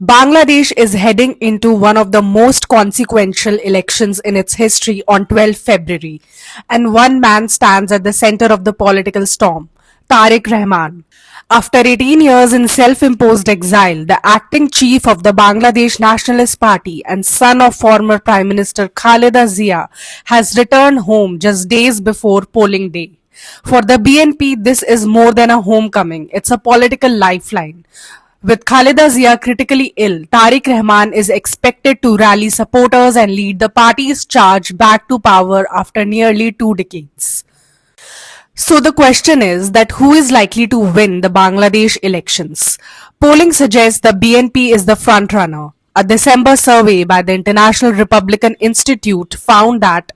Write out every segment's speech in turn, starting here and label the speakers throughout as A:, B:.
A: Bangladesh is heading into one of the most consequential elections in its history on 12 February, and one man stands at the center of the political storm, Tariq Rahman. After 18 years in self-imposed exile, the acting chief of the Bangladesh Nationalist Party and son of former Prime Minister Khaleda Zia has returned home just days before polling day. For the BNP, this is more than a homecoming, it's a political lifeline. With Khaleda Zia critically ill, Tariq Rahman is expected to rally supporters and lead the party's charge back to power after nearly 2 decades. So the question is that who is likely to win the Bangladesh elections? Polling suggests the BNP is the frontrunner. A December survey by the International Republican Institute found that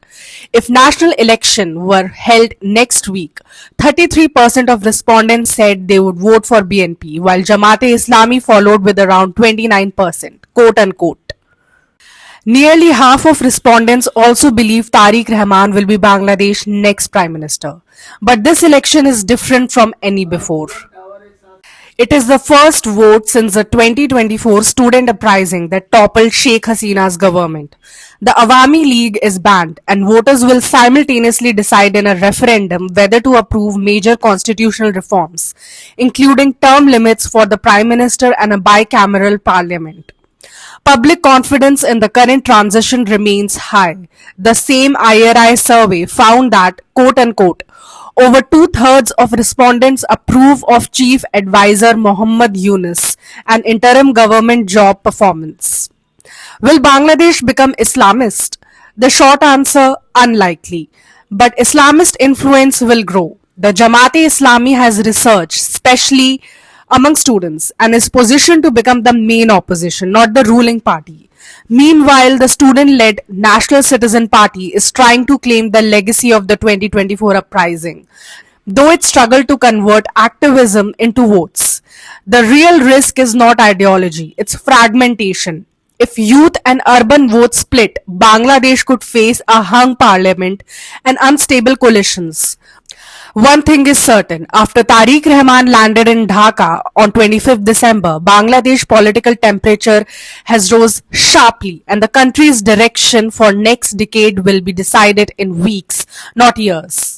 A: if national election were held next week, 33% of respondents said they would vote for BNP, while Jamaat-e-Islami followed with around 29%, quote unquote. Nearly half of respondents also believe Tariq Rahman will be Bangladesh's next prime minister. But this election is different from any before. It is the first vote since the 2024 student uprising that toppled Sheikh Hasina's government. The Awami League is banned, and voters will simultaneously decide in a referendum whether to approve major constitutional reforms, including term limits for the prime minister and a bicameral parliament. Public confidence in the current transition remains high. The same IRI survey found that, quote unquote, over two-thirds of respondents approve of Chief Advisor Mohammad Yunus and interim government job performance. Will Bangladesh become Islamist? The short answer, unlikely. But Islamist influence will grow. The Jamaat-e-Islami has research, especially among students, and is positioned to become the main opposition, not the ruling party. Meanwhile, the student-led National Citizen Party is trying to claim the legacy of the 2024 uprising, though it struggled to convert activism into votes. The real risk is not ideology, it's fragmentation. If youth and urban votes split, Bangladesh could face a hung parliament and unstable coalitions. One thing is certain, after Tariq Rahman landed in Dhaka on 25th December, Bangladesh political temperature has rose sharply and the country's direction for next decade will be decided in weeks, not years.